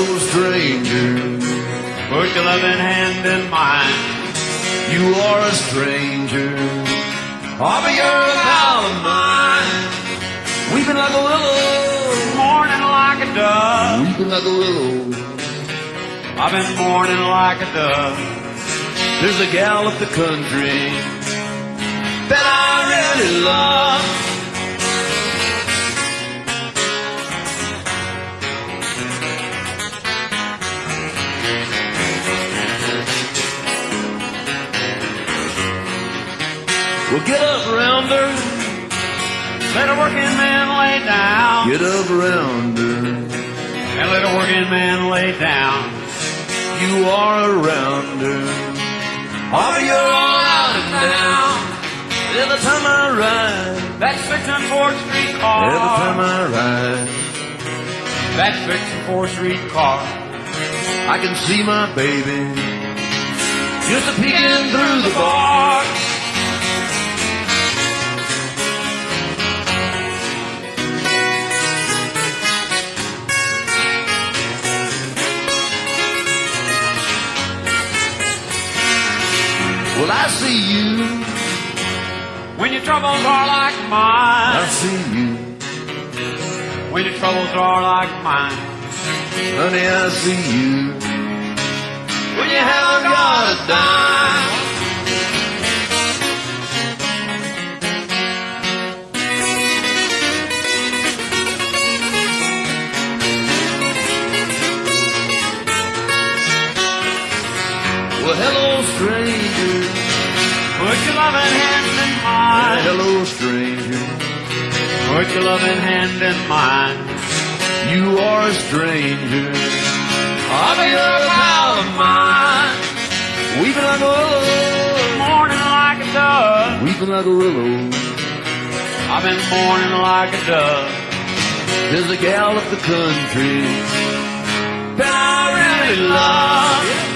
hello, stranger. Put your loving hand in mine. You are a stranger. I'll be your pal of mine. Weeping like a willow, Mourning like a dove. weeping like a willow. I've been mourning like a dove. There's a gal up the country that I really love. Well, get up around her. Let a working man lay down. Get up around her. And let a working man lay down. You are around her. Oh, you're all out and down. Every time I ride. That 604th Street car. Every time I ride. That 604th Street car. I can see my baby just a peeking through the bar. Well, I see you when your troubles are like mine. I see you, when your troubles are like mine. honey, I see you When you haven't got a dime. Well, hello, stranger. Put your loving hand in mine. Hello, stranger. Put your loving hand in mine. You are a stranger. I'll be your pal of mine. Weeping like a willow. Mourning like a dove. Weeping like a willow. I've been mourning like a dove. There's a gal up the country That I really love.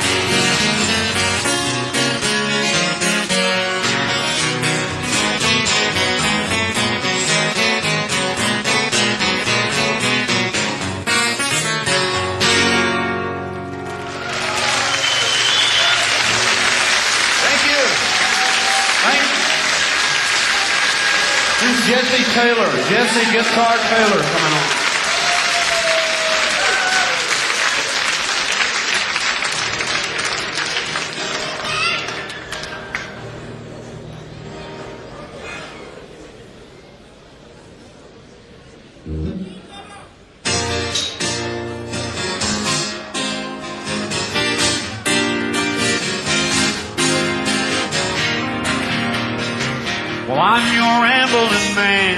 Jesse Taylor, Jesse Guitar Taylor coming on. Well, I'm your Ramblin Man,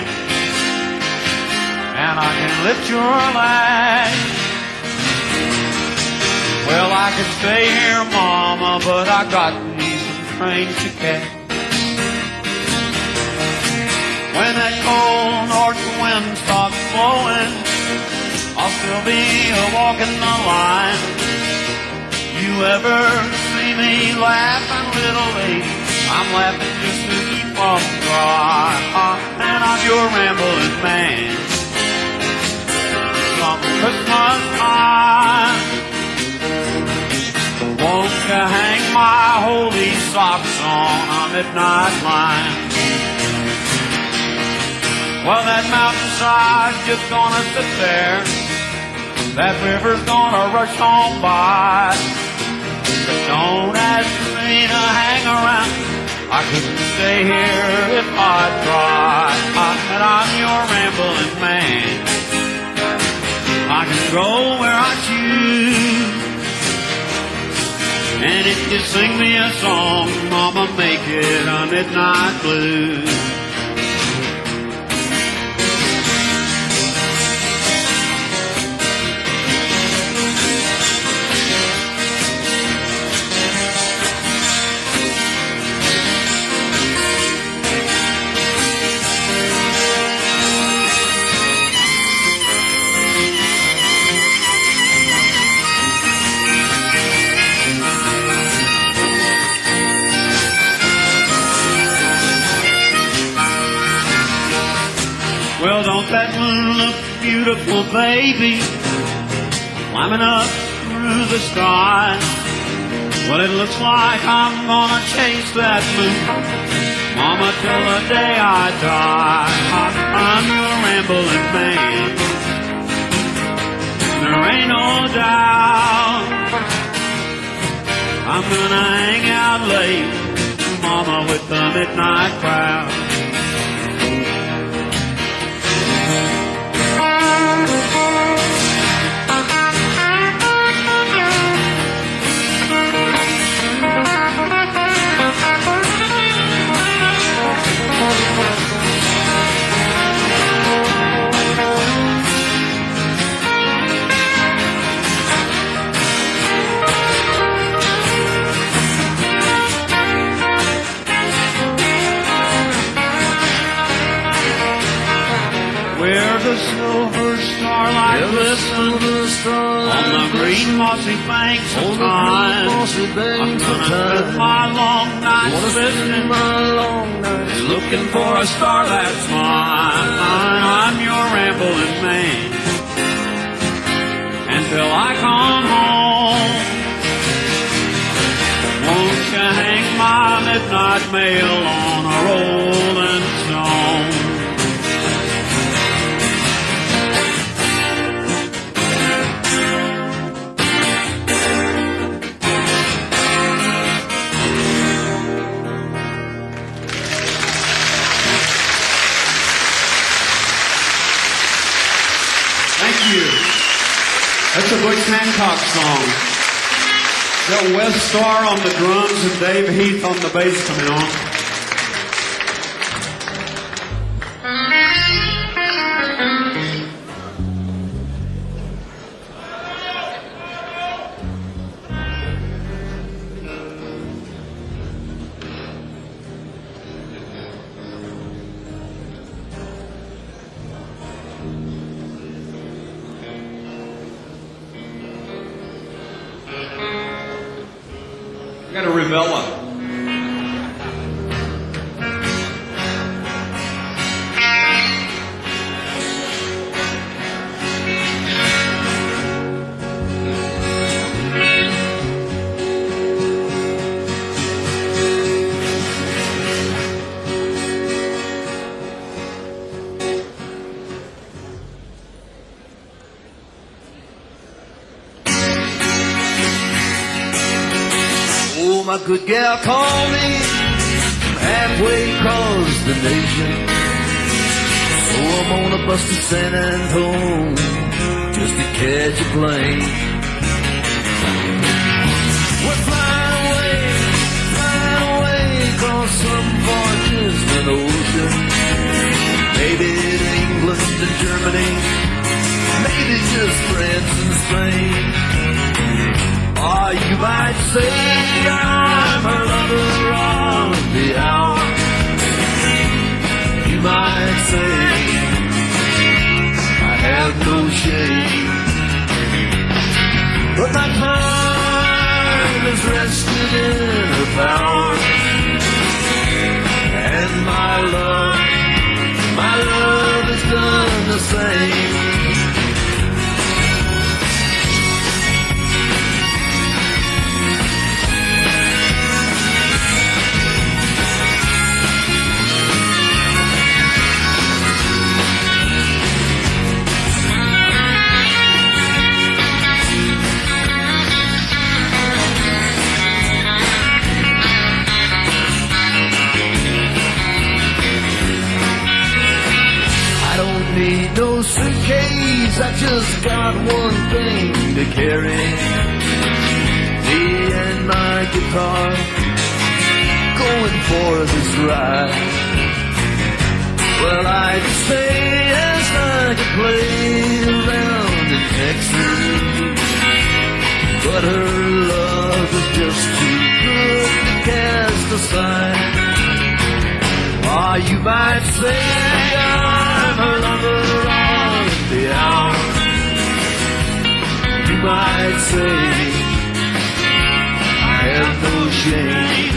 and I can lift your lag. Well, I could stay here, Mama, but I got me some trains to catch. When that cold north wind stops blowing, I'll still be walking the line. You ever see me laughing, little lady? I'm laughing just to keep from dry. And I'm your Ramblin Man. Come Christmas time, won't you hang my holy socks on a midnight line? Well, that mountainside's just gonna sit there. That river's gonna rush on by. But don't ask me to hang around. I couldn't stay here if I tried. And I'm your Ramblin Man. I can go where I choose. And if you sing me a song, Mama, make it a midnight blues. Well, don't that moon look beautiful, baby, climbing up through the sky. Well, it looks like I'm gonna chase that moon, mama, till the day I die. I'm your rambling man. There ain't no doubt I'm gonna hang out late, mama, with the midnight crowd. Where the silver starlight glistens on the green mossy banks of time, I'm gonna spend my long nights listening, looking for a star that's mine. I'm your rambling man until I come home. Won't you hang my midnight mail on a rolling stone? That's a Butch Hancock song. Got Wes Starr on the drums and Dave Heath on the bass coming on. Got a Rivella. My good gal called me from halfway across the nation, so I'm on a bus to San Antonio just to catch a plane. We're flying away across some far distant ocean, maybe to England and Germany, maybe just France and Spain. Or you might say I'm her lover on the hour. You might say I have no shame, but my time is rested in her power, and my love has done the same. Need no suitcase, I just got one thing to carry, me and my guitar going for this ride. Well, I'd stay as I could play around in Texas, but her love is just too good to cast aside. Or you might say I'm her lover on the hour. You might say I have no shame,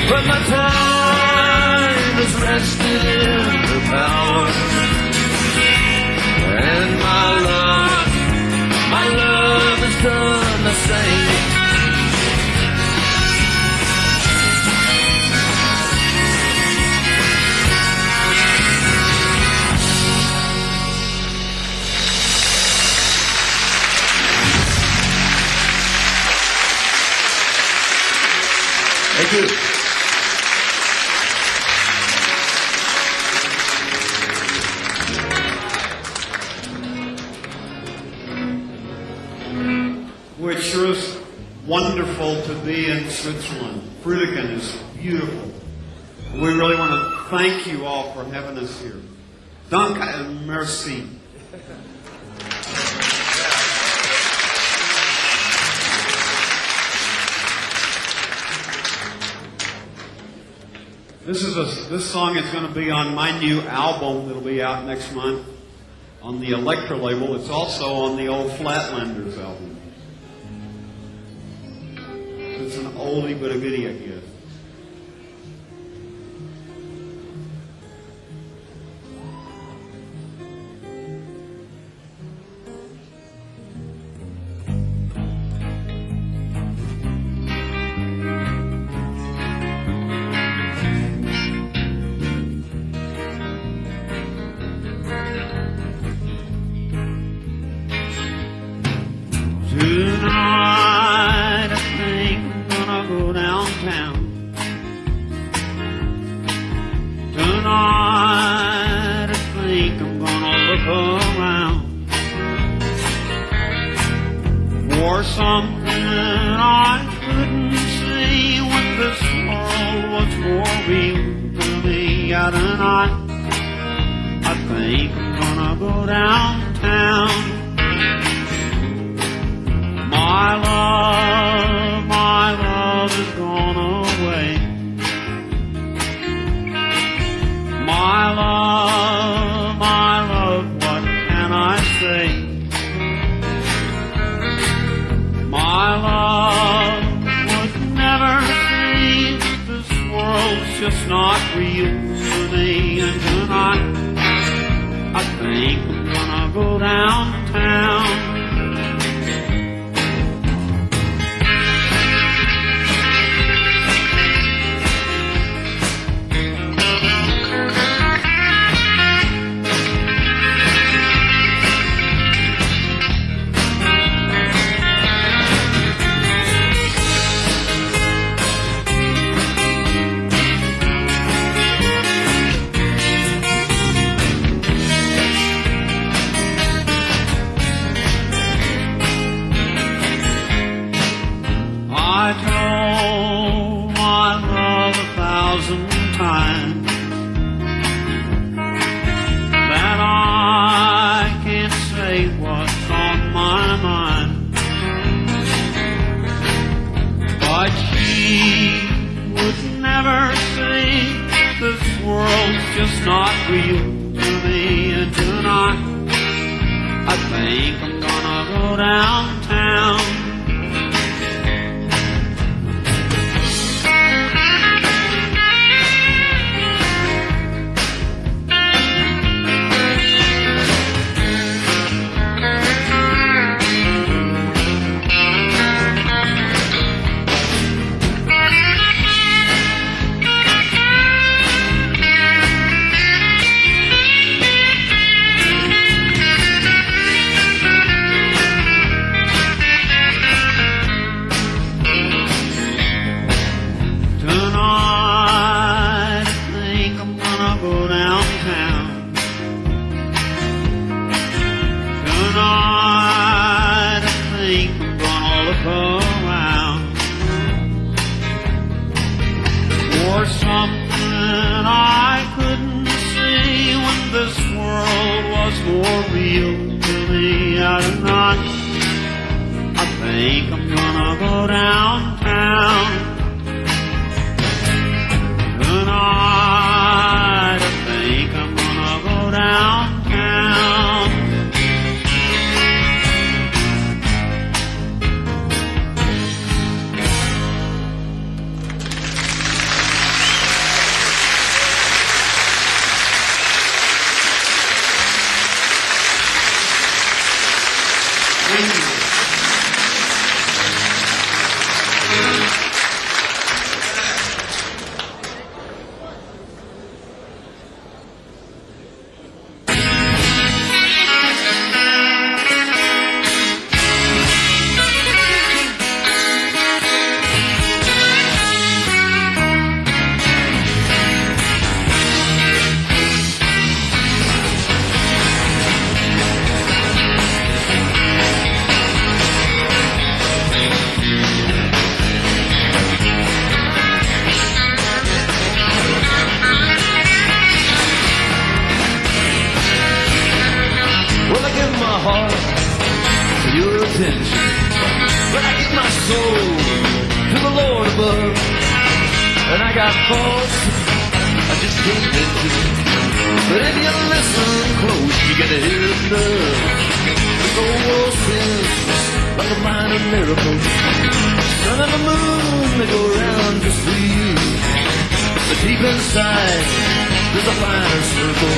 but my time is rested in her power, and my sure is wonderful to be in Switzerland. Frutigen is beautiful. We really want to thank you all for having us here. Danke and merci. This song is going to be on my new album that'll be out next month on the Elektra label. It's also on the old Flatlanders album. It's an oldie but a goodie, I guess. Tonight I think I'm gonna go downtown. Tonight I think I'm gonna look around for something I couldn't see when this world was more real to me. Yeah, tonight I think I'm gonna go downtown. My love is gone away. My love, what can I say? My love would never see this world's just not real to me. And tonight, I think I'm gonna go downtown. I told my love 1,000 times that I can't say what's on my mind, but she would never say this world's just not real to me. And tonight I think I'm gonna go downtown. More real to me. I think I'm gonna go downtown tonight. I think I'm gonna go downtown. Thank you. heart for your attention. But I give my soul to the Lord above, and I got thoughts I just can't mention. But if you listen close, you get to hear it enough. This old world spins like a minor miracle. Sun and the moon, they go around just for you. But deep inside, there's a finer circle.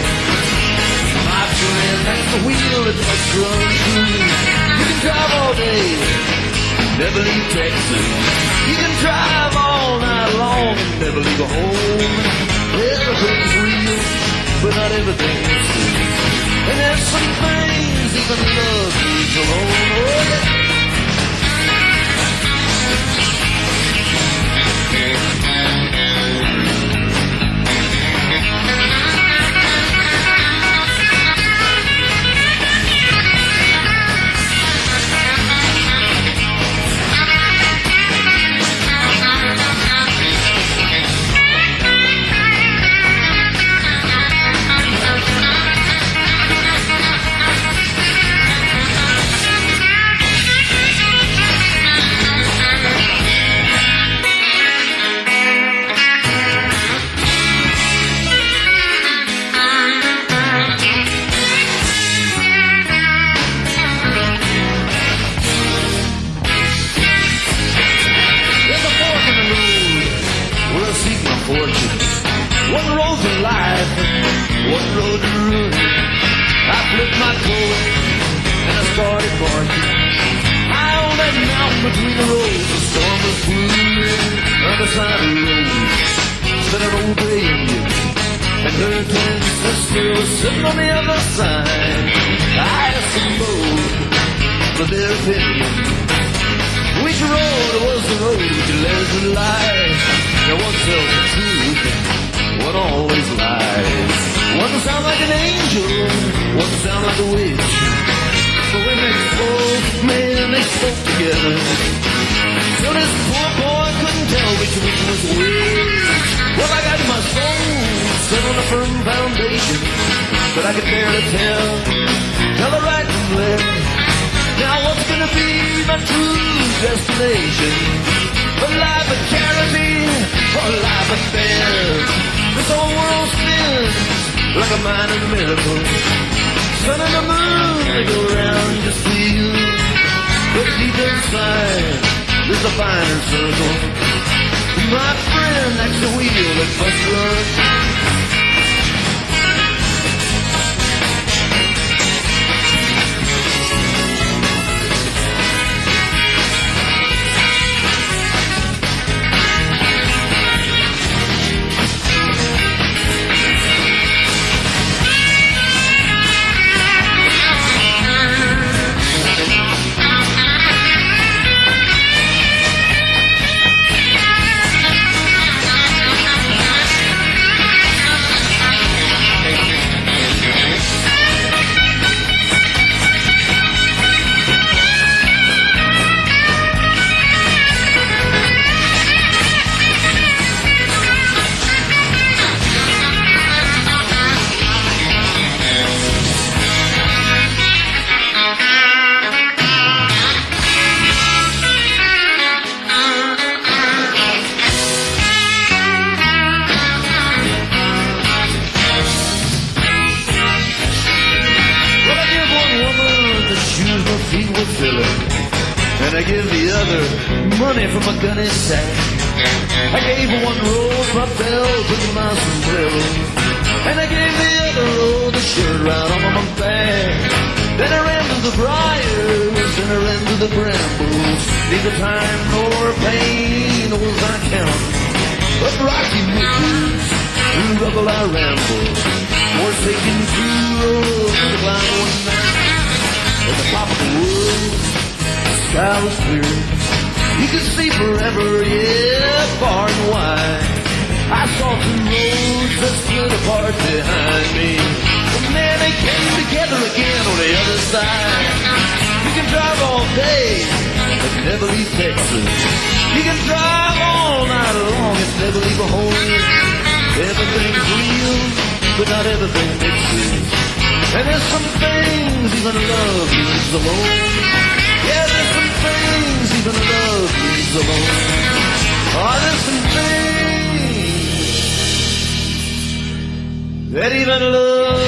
My friend, that's the wheel that must run through. You can drive all day, never leave Texas. You can drive all night long and never leave a home. Everything's real, but not everything is true. And there's some things even love leaves alone. Oh yeah. And there's some things even love leaves alone. Yeah, there's some things even love leaves alone. Oh, there's some things that even love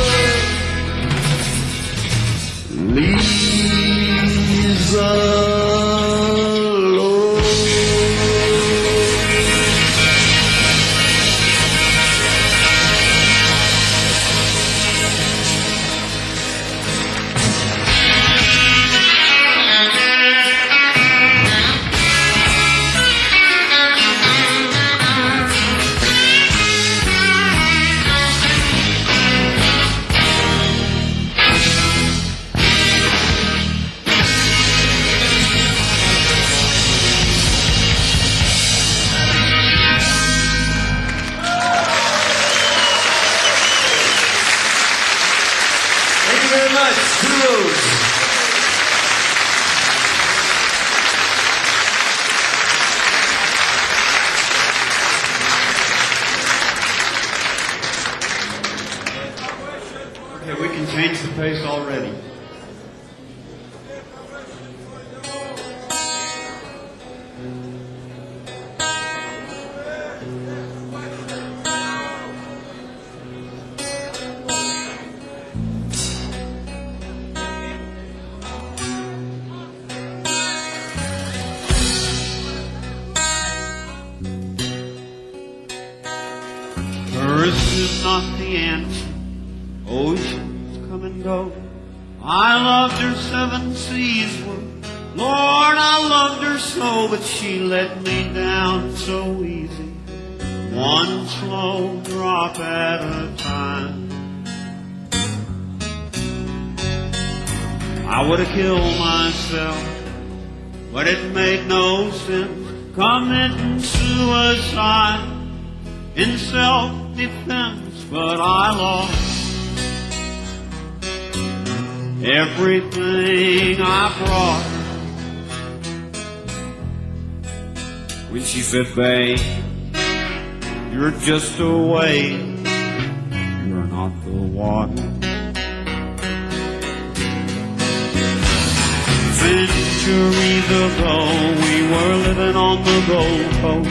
leaves alone. Okay, we can change the pace already. This is not the answer. Oceans come and go. I loved her 7 seas worth. Lord, I loved her so, but she let me down so easy. One slow drop at a time. I would have killed myself, but it made no sense committing suicide in self-defense, but I lost everything I brought her. When she said, babe, you're just a wave, you're not the water. Centuries ago, we were living on the Gold Coast.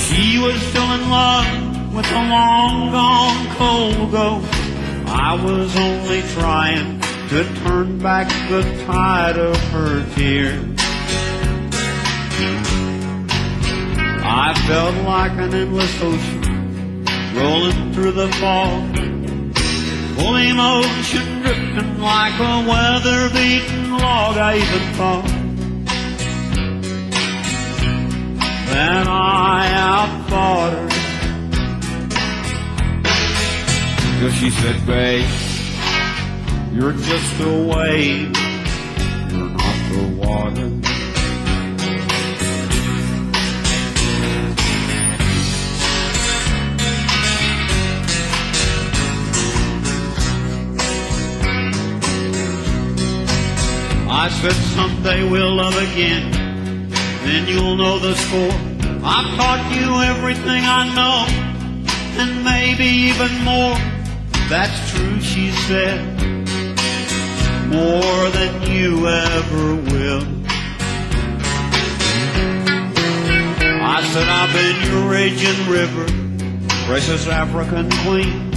She was still in love with a long-gone cold ghost. I was only trying to turn back the tide of her tears. I felt like an endless ocean rolling through the fog, full emotion drifting like a weather-beaten log. I even thought that I outfought her, till she said, babe, you're just a wave, you're not the water. I said someday we'll love again, then you'll know the score. I've taught you everything I know, and maybe even more. That's true, she said, more than you ever will. I said, I've been your raging river, precious African queen.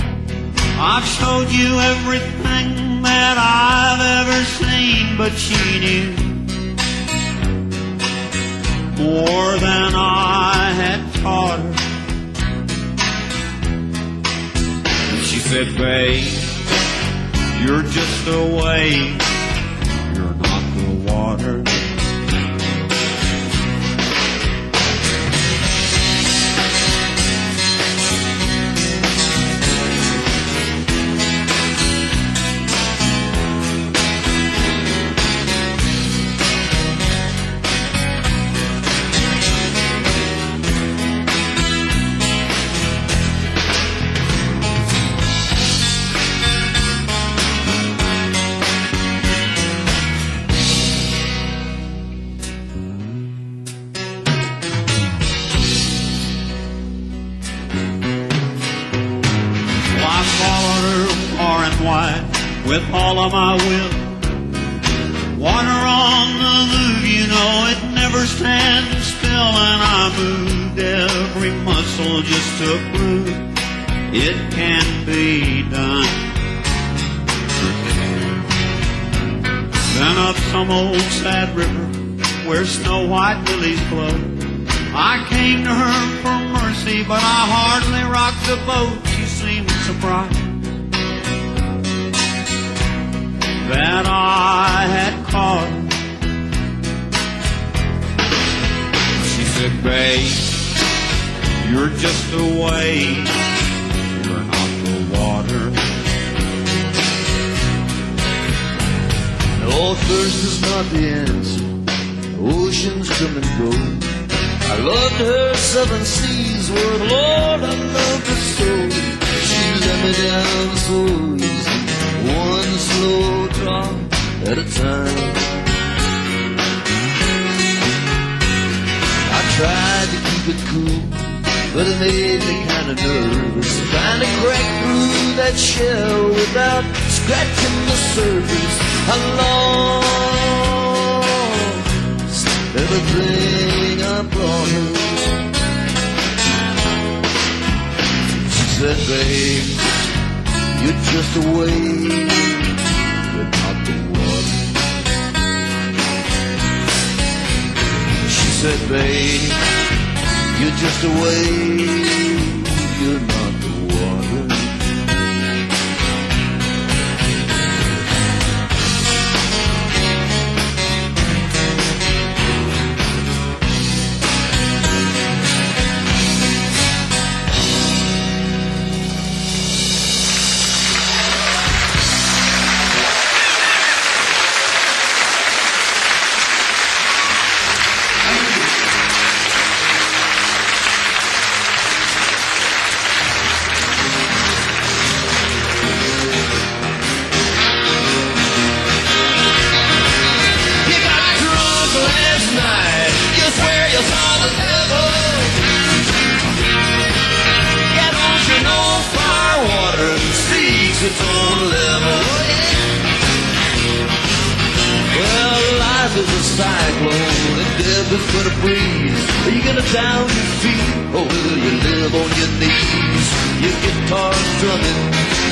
I've showed you everything that I've ever seen, but she knew more than I had taught her. She said, babe, you're just a wave, you're not the water. with all of my will. Water on the move, you know, it never stands still, and I moved every muscle just to prove it can be done. Then up some old sad river where snow white lilies blow, I came to her for mercy, but I hardly rocked the boat. She seemed surprised that I had caught her. She said, babe, you're just a wave, you're not the water. No, thirst is not the answer. Oceans come and go. I loved her seven seas where, Lord, I loved her so. She let me down so easy, one slow drop at a time. I tried to keep it cool, but it made me kind of nervous, trying to crack through that shell without scratching the surface. I lost everything I brought her. She said, babe, you're just a wave, you're not the water. She said, babe, you're just a wave, you're not the water. Its own level. Well, life is a cyclone and death is but a breeze. Are you gonna down your feet or will you live on your knees? Your guitar strumming,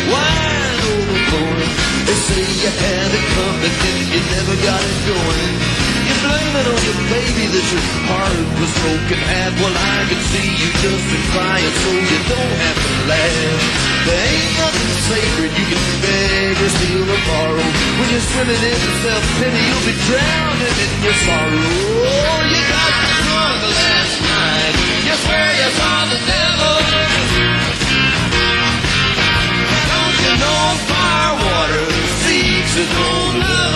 wide overflowing. They say you had it coming and you never got it going. You blame it on your baby that your heart was broken half. Well, I can see you just been crying, so you don't have to laugh. There ain't nothing sacred you can beg or steal or borrow. When you're swimming in self-pity, you'll be drowning in your sorrow. You got drunk last night, you swear you saw the devil. Don't you know Firewater seeks its own love?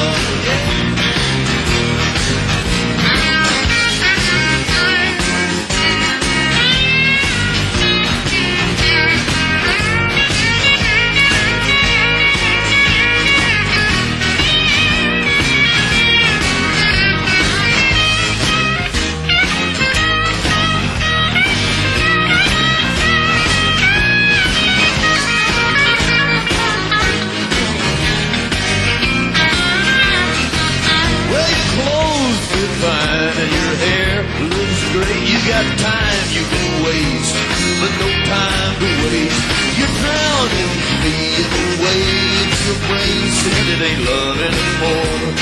And your hair looks great. You got time you can waste, but no time to waste. You're drowning me in the waves. Your brain said it ain't love anymore,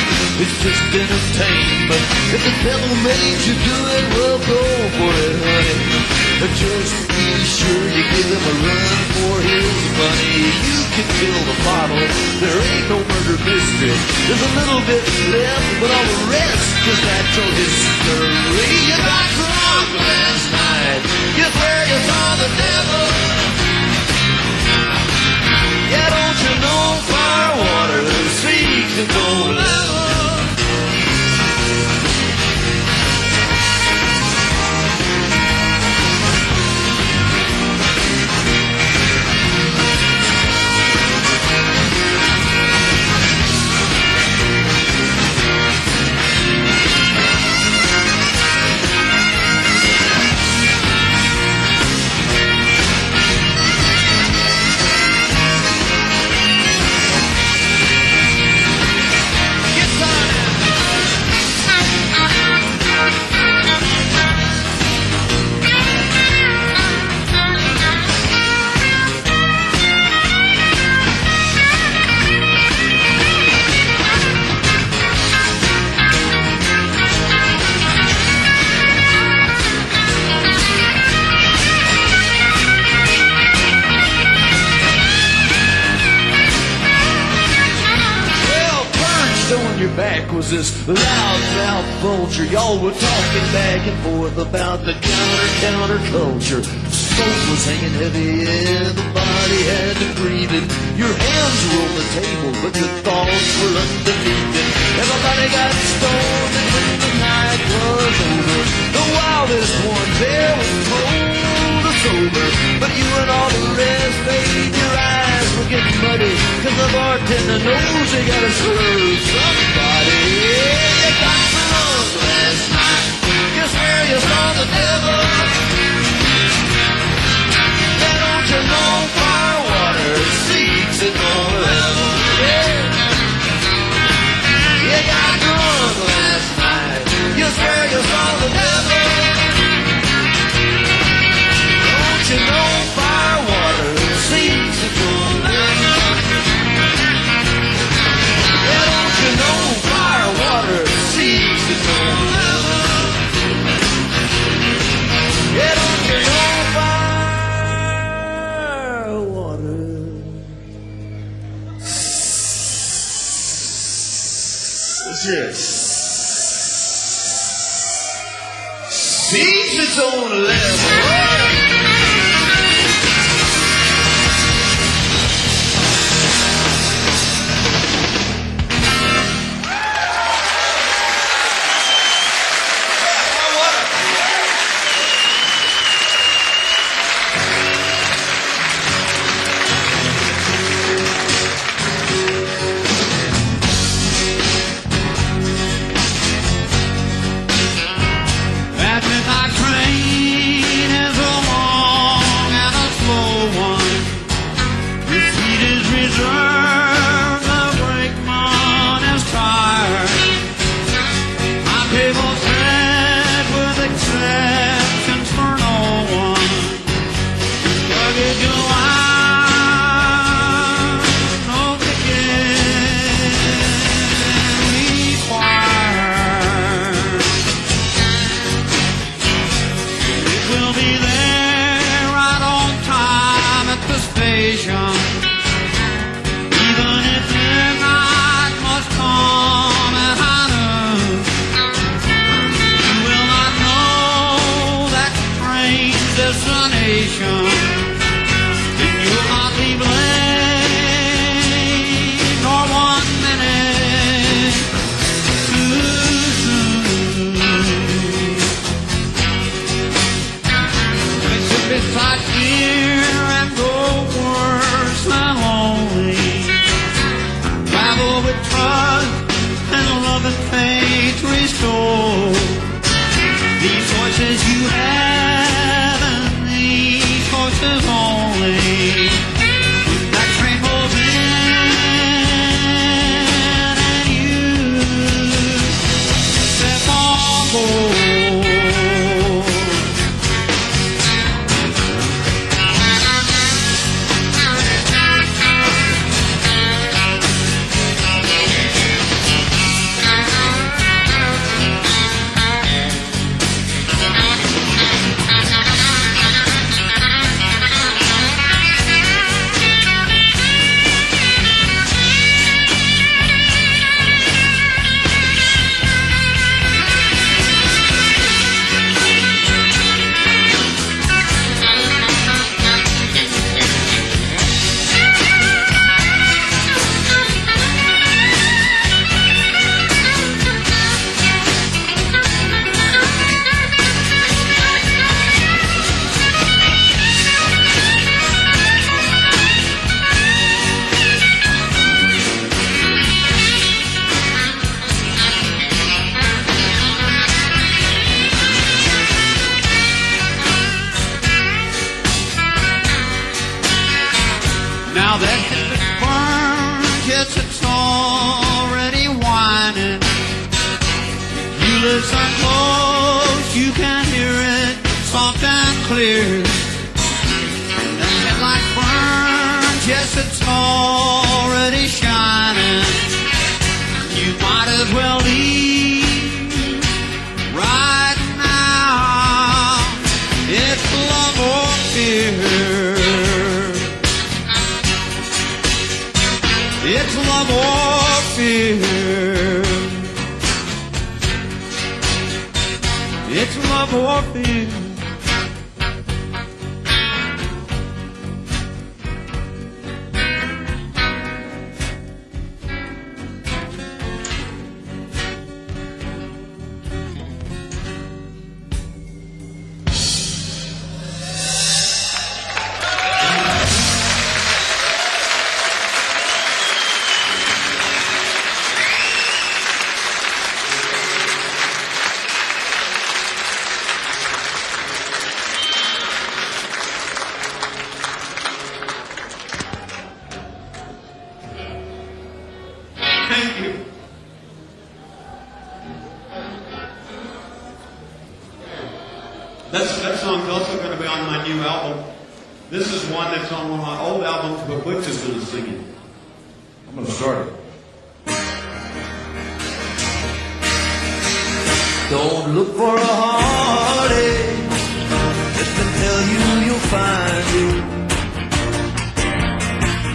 it's just entertainment. If the devil made you do it, well, go for it, honey. But just be sure you give him a run for his money. You can fill the bottle, there ain't no murder mystery. There's a little bit left, but all the rest is natural history. You got drunk last night, you swear you saw the devil. Yeah, don't you know Firewater seeks its own level? your back was this loud-mouthed vulture. Y'all were talking back and forth about the counter-culture. Smoke was hanging heavy and the body had to breathe it. Your hands were on the table, but your thoughts were underneath it. Everybody got stoned and when the night was over, the wildest ones there was cold or sober. But you and all the rest, babe, your eyes were getting muddy, 'cause the bartender knows they gotta serve somebody. You got drunk last night, you swear you saw the devil. Then don't you know Firewater seeks its own level. Yeah. You got drunk last night, you swear you saw the devil. Don't you know Firewater seeks its own level. Yeah, don't you know Firewater seeks its own level. Yeah, don't you know Firewater seeks its own level. That midnight train is a long and a slow one. Your seat is reserved, the brakeman is tired. My table set with exceptions for no one. Luggage you line, no ticket required. It will be there right on time at the station. Even if midnight must come at high noon, you will not know that train's destination. Then you'll not be blamed nor 1 minute too soon. It's a bit like fear and go worse than lonely. Travel with trust and love and faith restore. These choices you have and these choices only. That train moves in and you step on board. Now that it's burned, yes, it's already whining. You listen close, you can hear it soft and clear. That headlight burns, yes, it's already shining. You might as well leave right now. It's love or fear. It's love or fear. for fear. Thank you. That song's also going to be on my new album. This is one that's on one of my old albums, but Butch is going to sing it. I'm going to start it. Don't look for a heartache. Let me tell you, you'll find it.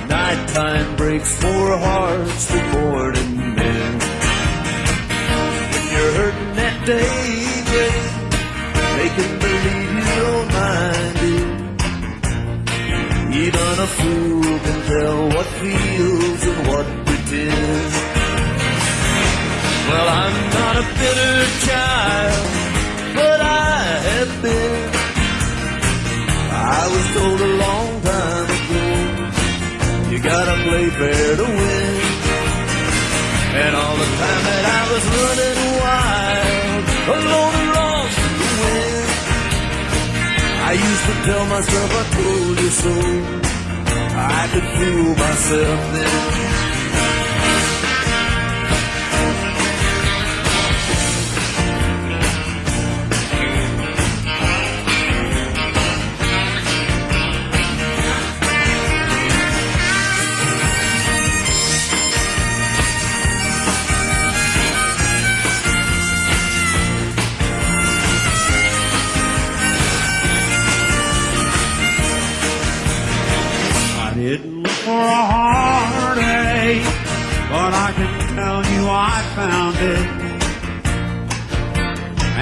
Nighttime breaks more hearts than morning men. When you're hurting that daybreak, they can believe you don't mind it. Even a fool can tell what feels and what pretends. Well, I'm not a bitter child, but I have been. I was told a long time ago, you gotta play fair to win. And all the time that I was running wild, alone and lost in the wind, I used to tell myself I told you so. I could fool myself then. Didn't look for a heartache, but I can tell you I found it.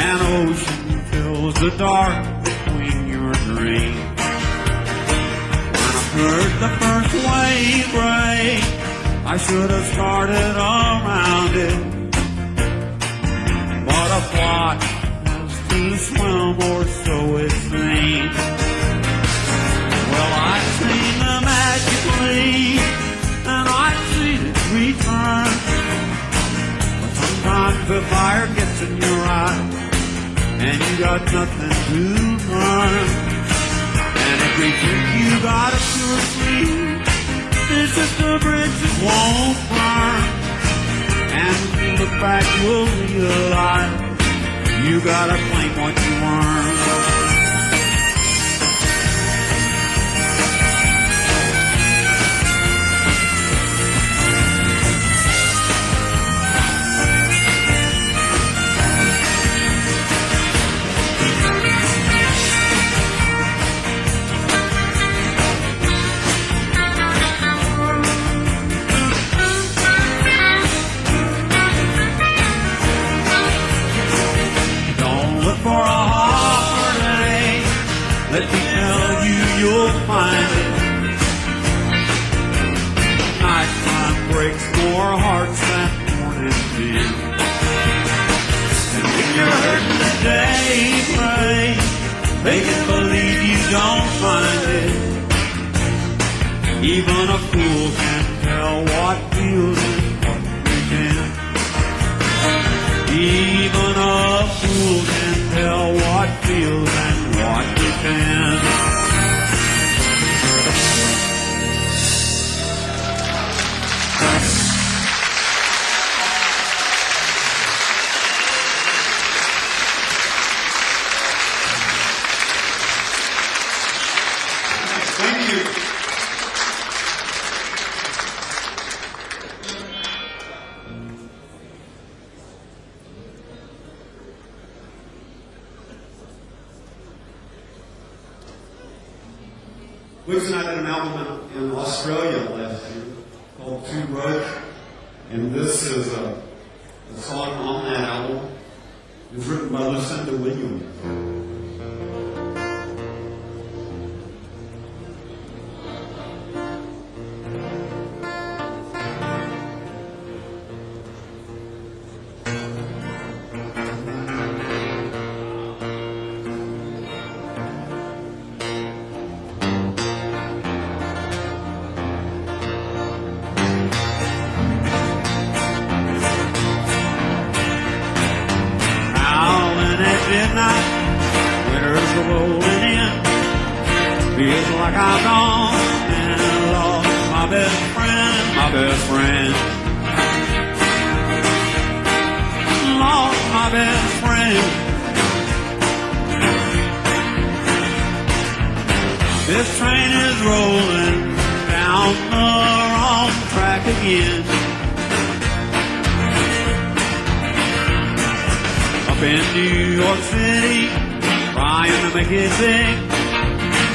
An ocean fills the dark between your dreams. When I heard the first wave break, I should have started around it. But a plot has to swim, or so it seems. Well, I've seen the magic leave, and I've seen it return. But sometimes the fire gets in your eye, and you got nothing to learn. And if we think you got a sure sleep, it's just a bridge that won't burn. And when you look back, you'll realize you gotta claim what you earned. For a heartache, let me tell you, you'll find it. Nighttime breaks more hearts than morning dew. And when you're hurting the daybreak, they can believe you don't find it. Even a fool can tell what feels and what pretends. Even a fool can tell what feels and what pretends. Thank you. Wiggs and I did an album in Australia last year called Two Roads, and this is a song on that album. It was written by Lucinda Williams. like I've gone and lost my best friend, my best friend. Lost my best friend. This train is rolling down the wrong track again. Up in New York City, trying to make it big.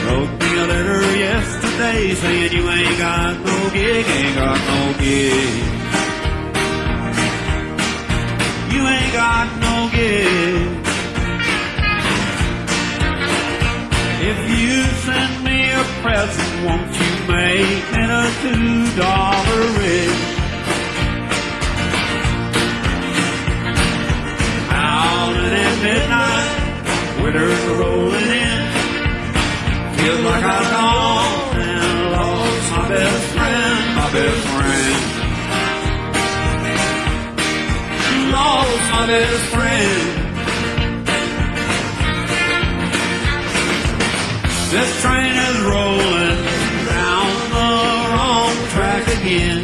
Wrote me a letter yesterday saying you ain't got no gig, ain't got no gig. You ain't got no gig. If you send me a present, won't you make it a $2 rich? Howlin' at midnight, winters are rolling in. Feels like I've gone and lost my best friend, my best friend. Lost my best friend. This train is rolling down the wrong track again.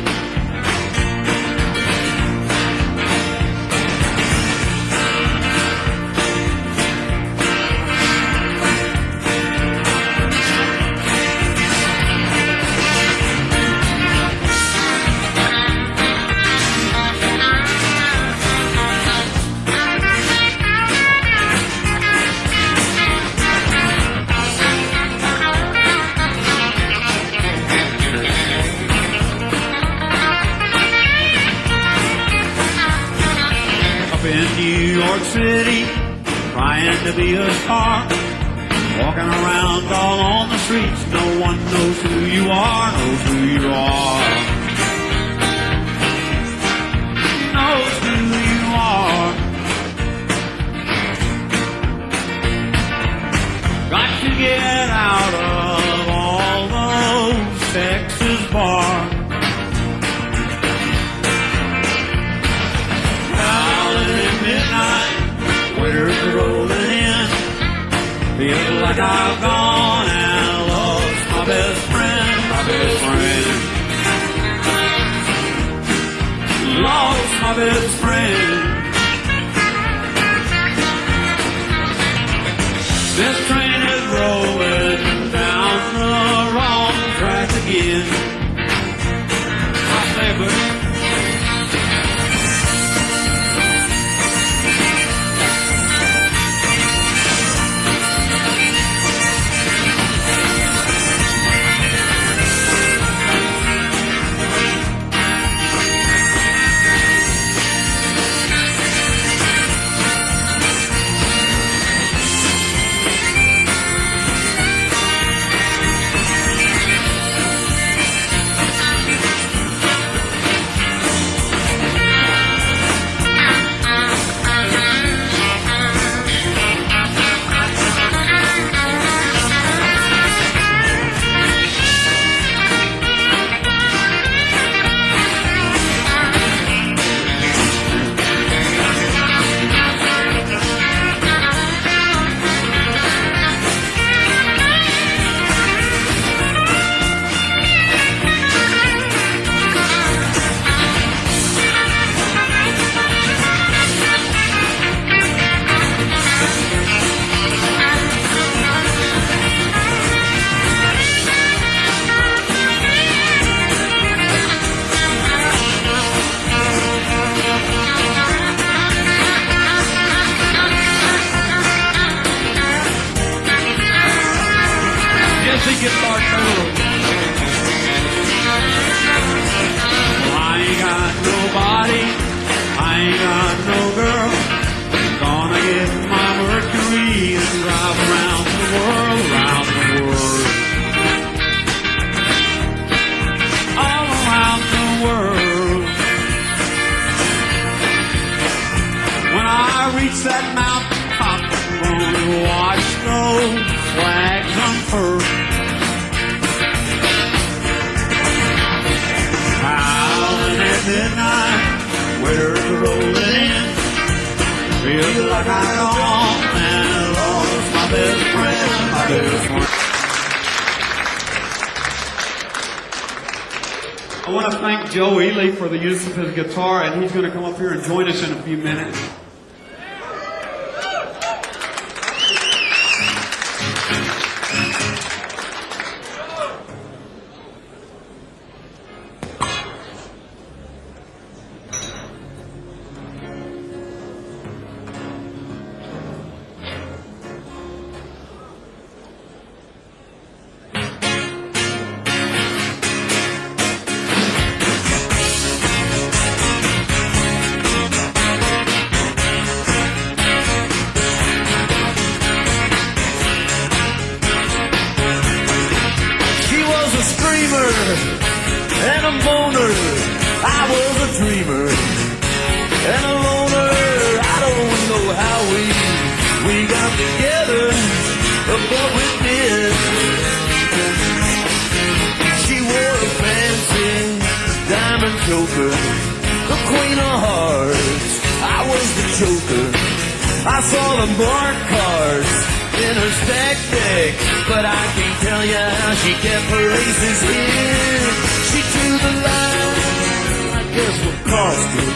New York City, trying to be a star, walking around all on the streets. No one knows who you are, knows who you are, knows who you are. Got to get out of all those Texas bars. Midnight, winters are rolling in. Feel like I've gone and lost my best friend, my best friend. Lost my best friend. This train is rolling down the wrong track again. I say, but midnight, winters are rolling in. Feels like I gone and lost my best friend, my best friend. I want to thank Joe Ely for the use of his guitar, and he's going to come up here and join us in a few minutes. And a moaner, I was a dreamer. And a loner, I don't know how we got together, but we did. She wore a fancy diamond choker, the queen of hearts, I was the joker. I saw the marked cards in her stack deck, but I can't tell you how she kept her aces in. She drew the line, I guess what cost it.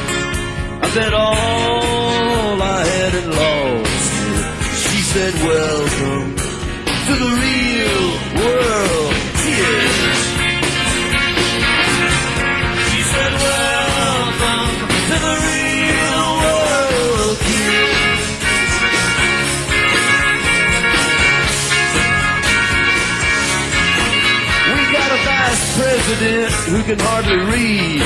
I bet all I had and lost it. She said, welcome to the real world, kid. She said, welcome to the real world, kid. Vice president who can hardly read.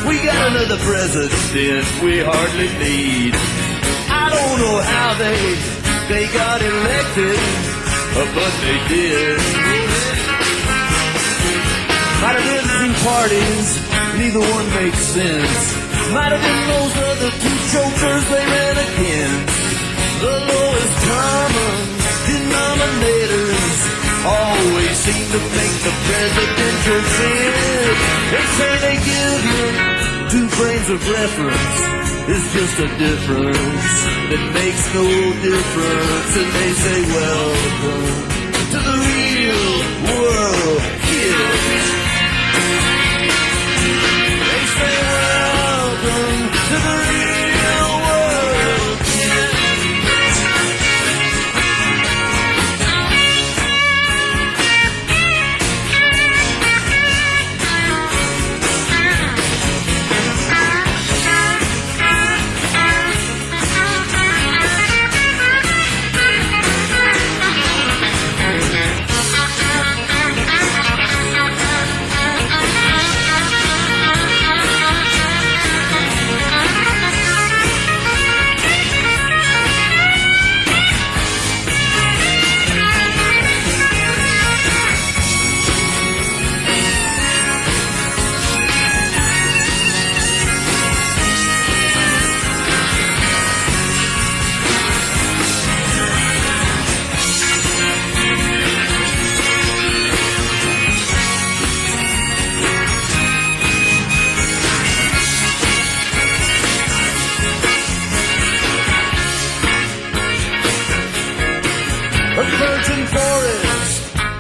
We got another president we hardly need. I don't know how they got elected, but they did. Might have been two parties, neither one makes sense. Might have been those other two jokers they ran against. The lowest common denominators always seem to make the presidential trip. They say they give you 2 frames of reference. It's just a difference that makes no difference. And they say, welcome to the real world, kid. They say, welcome to the real world, kid.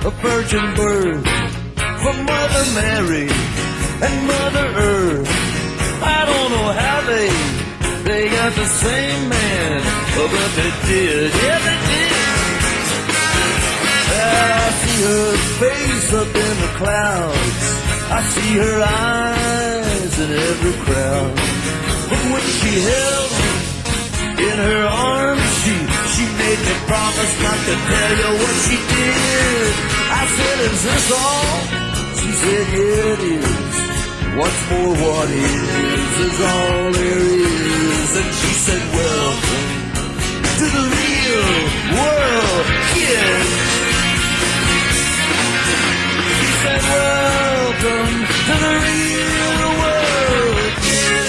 A virgin birth from Mother Mary and Mother Earth. I don't know how they got the same man, but they did, yeah they did. I see her face up in the clouds, I see her eyes in every crowd. But when she held me in her arms, she made me promise not to tell you what she did. I said, is this all? She said, yeah, it is. What's more, what is all there is. And she said, welcome to the real world, kid. She said, welcome to the real world, kid.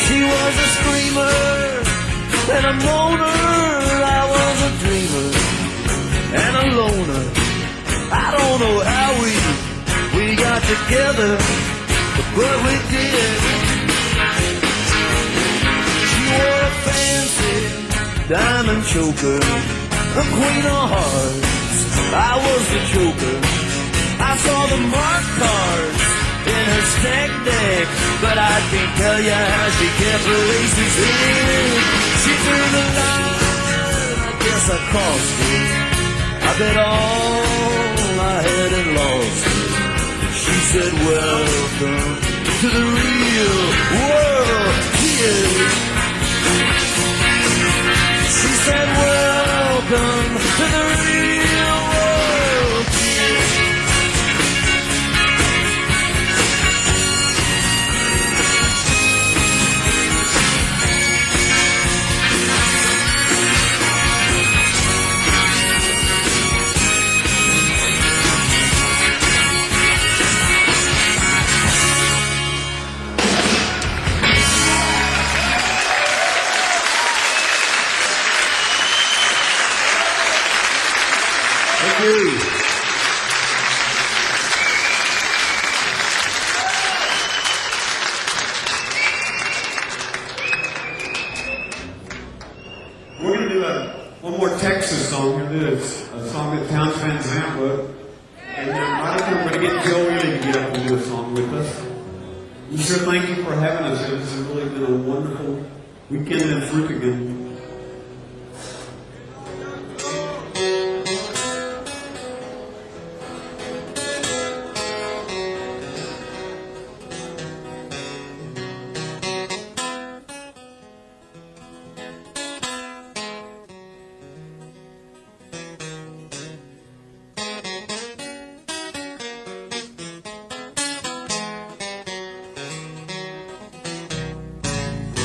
She was a screamer and a moaner. I was a dreamer and a loner. I don't know how we got together, but we did. She wore a fancy diamond choker, a queen of hearts, I was the joker. I I saw the marked cards in her stack deck, but I can't tell you how she kept her laces in. She drew the line, I guess I crossed it. I bet all I had and lost it. She said, welcome to the real world, kid. She said, welcome to the real world, kid. We're going to do one more Texas song. Here it is, a song that Towns Van Zandt wrote. And then right after we're going to get Joe Ely to get up and do a song with us. We sure thank you for having us here. This has really been a wonderful weekend in Frutigen.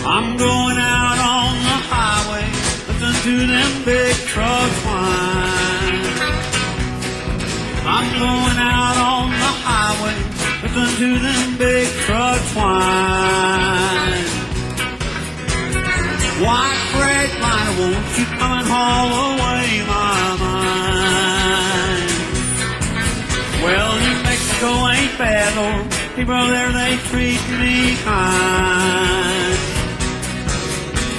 I'm going out on the highway, listen to them big trucks whine. I'm going out on the highway, listen to them big trucks whine. White freight liner, won't you come and haul away my mind? Well, New Mexico ain't bad, Lord. People there, they treat me kind.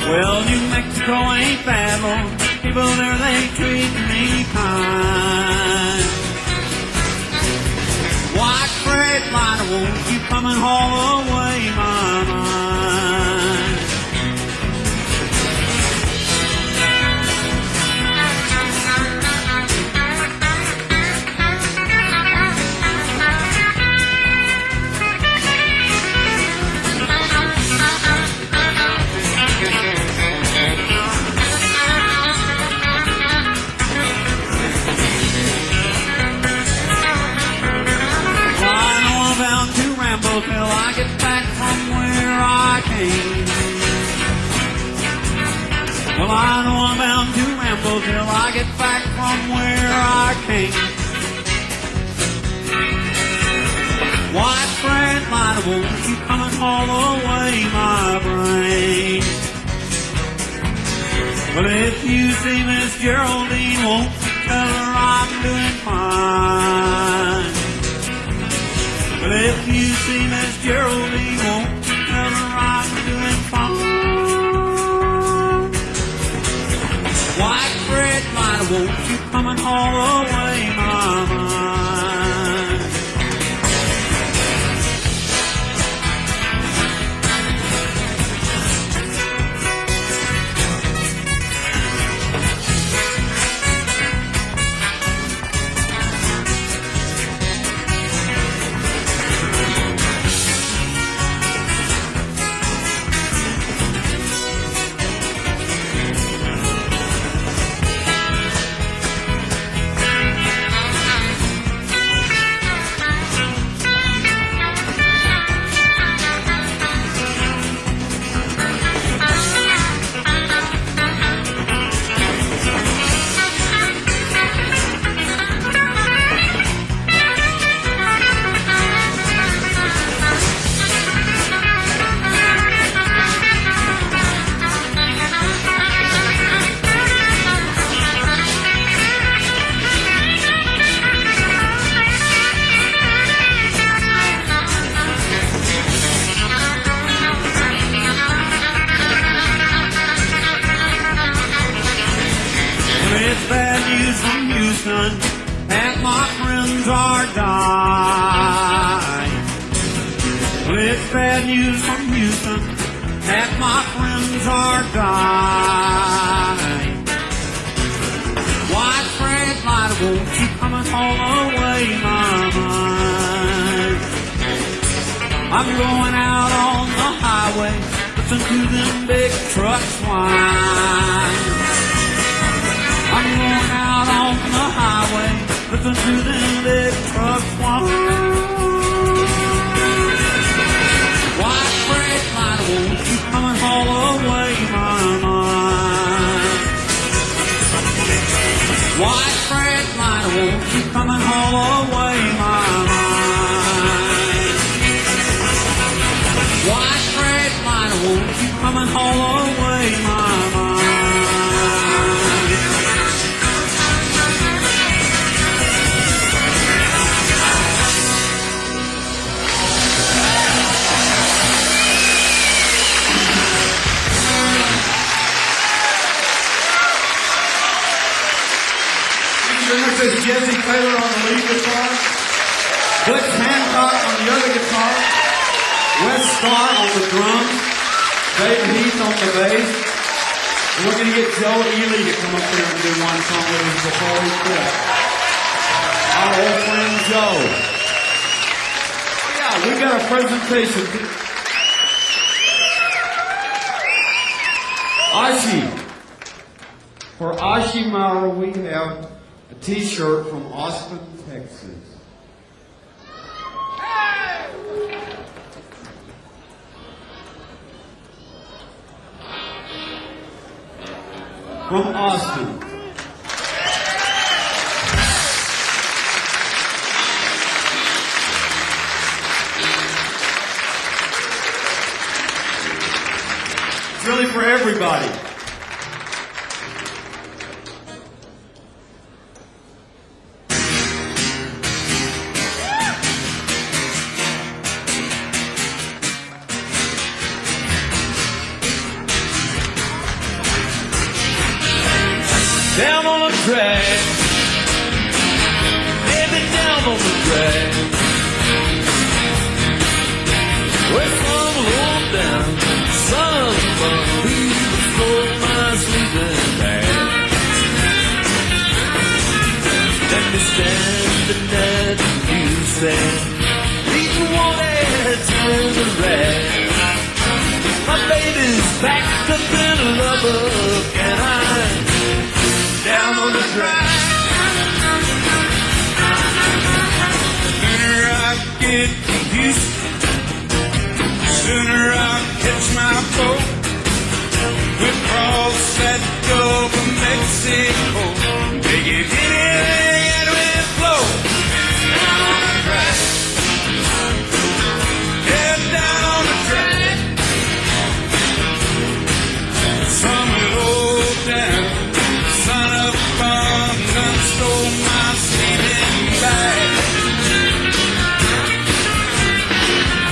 Well, New Mexico ain't bad, Lord. People there, they treat me kind. White freight liner, won't you come and haul away my mind? Till I get back from where I came. Well, I know I'm bound to ramble till I get back from where I came. White freight liner, won't you come and haul away my brain? Well, if you see Miss Geraldine, won't you tell her I'm doing fine? But if you see Miss Geraldine, won't you tell her I'm doing fine? White freight liner, won't you come and haul away my mind? And my friends friends are dying. Well, it's bad news from Houston. Half my friends are dying. White Fred light, won't you come and haul away my mind? I'm going out on the highway, listen to them big trucks whine. I'm going out on the highway, listen to them big trucks whine. White Fred light, won't you come and haul away my mind? White Fred light, won't you come and haul away my mind? White Fred light, won't you come and haul away my mind? This is Jimmie Taylor on the lead guitar, Butch Hancock on the other guitar, Wes Scott on the drums, David Heath on the bass, and we're going to get Joe Ely to come up here and do one song with us before we quit. Our old friend Joe. Yeah, we got a presentation. Ashi. For Ashi Mara, we have a t-shirt from Austin, Texas. From Austin. It's really for everybody. Down on the track, baby, down on the track. Where some low down, son of a who stole my sleeping bag. Let me standing at the newsstand, reading one ad to the rack. My baby's packed up in a rubber, and I'm down on the track. Sooner I get to Houston, sooner I'll catch my boat. We'll cross that Gulf of Mexico, take it anything and we'll flow. Down on the track, yeah, down on the track. Some will hold down. Son of a gun done stole my sleeping bag.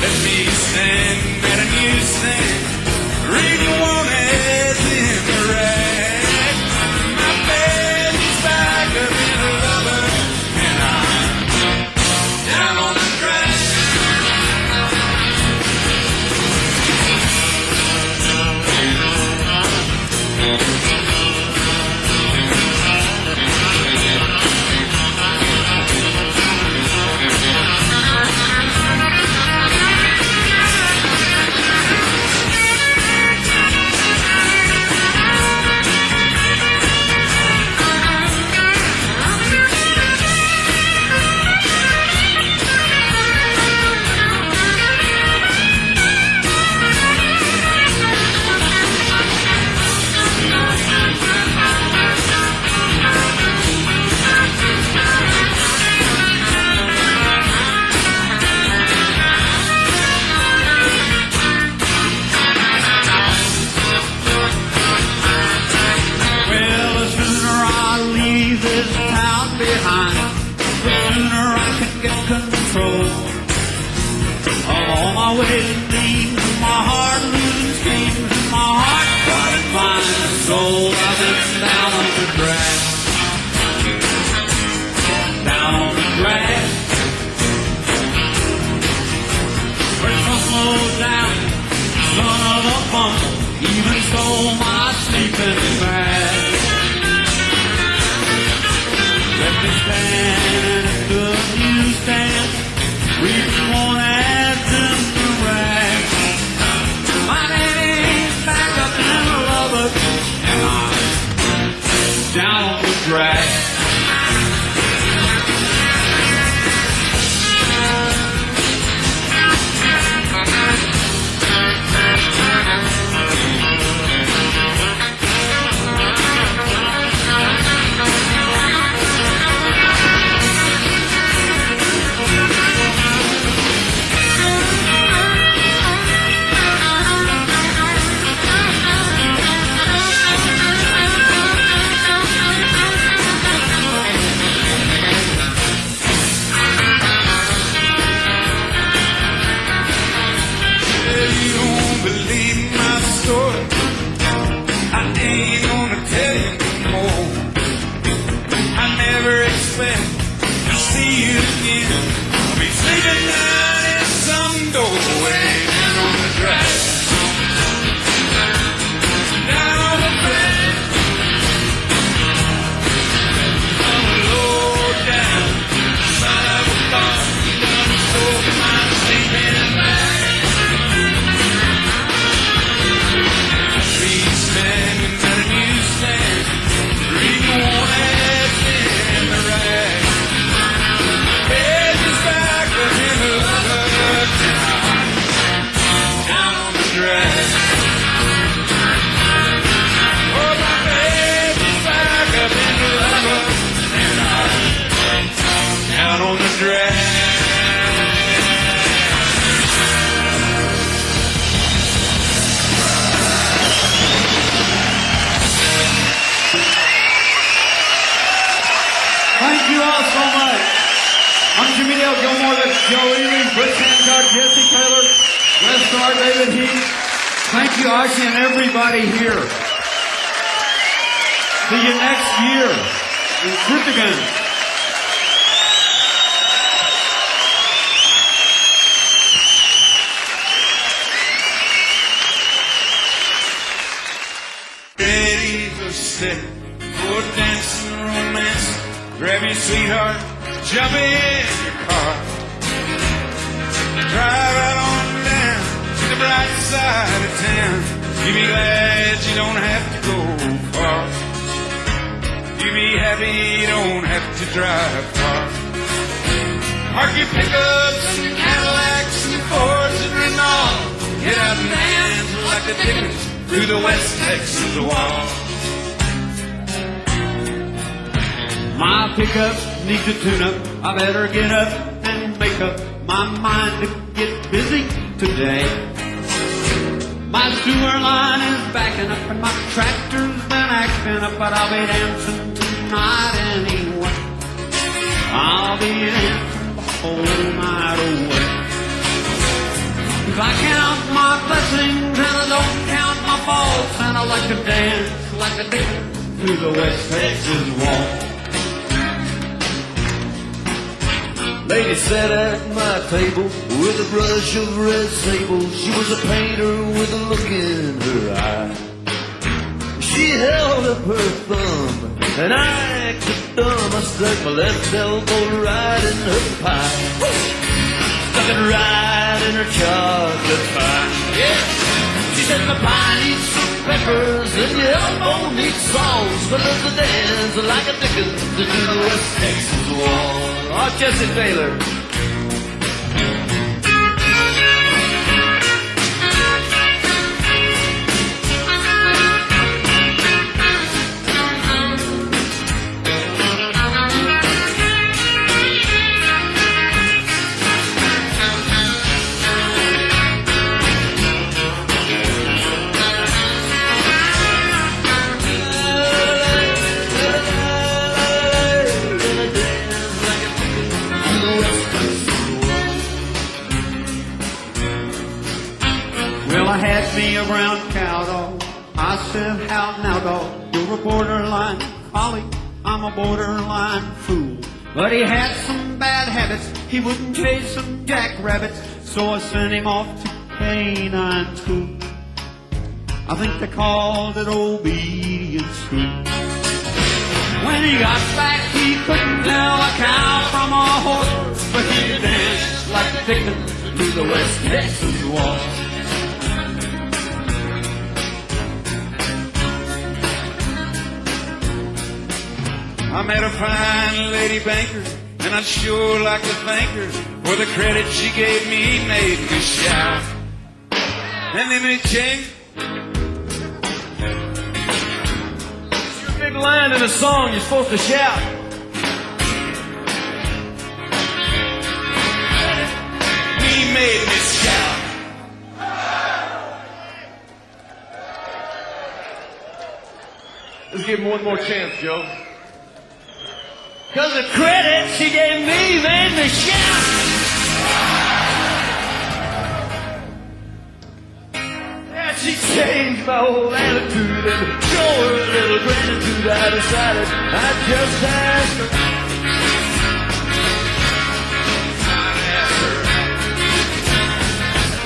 Let me stand at a newsstand, reading one ad in the rag. My bed is back up in a rubber, and I'm down on the track. a bundle, even stole my sleeping bag. Left me standing at the newsstand, reading one ad in the rag. My daddy's back up in Lubbock, and I'm down on the drag. Thank you all so much. I'm Jimmie, Gilmore, that's Joe Ely, Butch Hancock, Jesse Taylor, West Star, David Heath. Thank you, Ossie, and everybody here. See you next year in Frutigen. Ready for set, for dancing romance. Grab your sweetheart, jump in your car. Drive right on down to the bright side of town. You'll be glad you don't have to go far. You'll be happy you don't have to drive far. Park your pickups and your Cadillacs and your Fords and Renault. Get out and dance like the Dickens through the West Texas wall. My pickup needs a tune-up. I better get up and make up my mind to get busy today. My sewer line is backing up and my tractor's been acting up, but I'll be dancing tonight anyway. I'll be dancing the whole night away. 'Cause I count my blessings and I don't count my faults, and I like to dance like a dick through the West Texas wall. Lady sat at my table with a brush of red sable. She was a painter with a look in her eye. She held up her thumb and I acted dumb. I stuck my left elbow right in her pie. Stuck it right in her chocolate pie. Yeah. She said my pie needs some peppers and your elbow needs sauce, but there's a dance like a Dickens to do the West Texas wall. Oh, Jesse Taylor. Me a brown cow dog. I said, how now, dog? You're a borderline collie. I'm a borderline fool. But he had some bad habits. He wouldn't chase some jackrabbits, so I sent him off to canine school. I think they called it obedience school. When he got back, he couldn't tell a cow from a horse, but he danced like the Dickens to the West Texas wall. I met a fine lady banker, and I'd sure like to thank her for the credit she gave me, made me shout. And then it changed. Big line in a song, you're supposed to shout. He made me shout. Let's give him one more chance, Joe. 'Cause the credit she gave me made me shout. Yeah, she changed my whole attitude, and to show her a little gratitude, I decided I'd just ask her.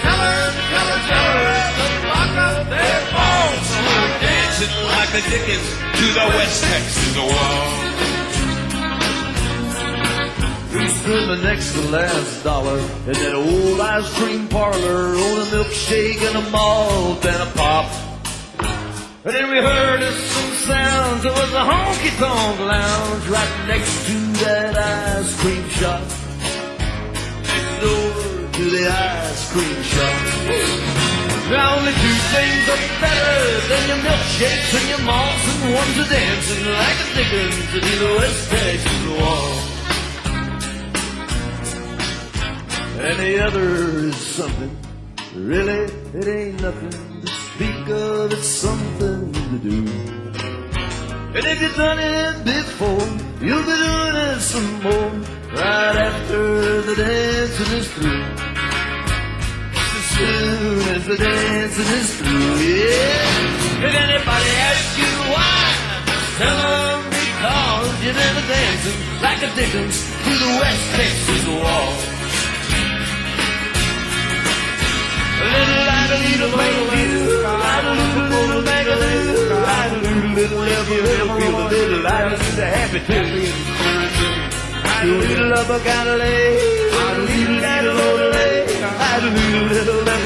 Tell her, lock up their balls. So I'm dancing like the Dickens to the West Texas wall. We spent the next to last dollar in that old ice cream parlor on a milkshake and a malt and a pop. And then we heard some sounds. There was a honky-tonk lounge right next to that ice cream shop. Next door to the ice cream shop. Now only two things are better than your milkshakes and your malts, and one's a dancing like a Dickens to the West Texas wall. And the other is something, really, it ain't nothing to speak of, it's something to do. And if you've done it before, you'll be doing it some more, right after the dancing is through. As soon as the dancing is through, yeah. If anybody asks you why, just tell them because you're never dancing like a Dickens to the West Texas wall. A little idle baby, idle baby, idle little feel a little idle, just a happy too. Idle little love, I gotta lay, idle little lay, idle little love,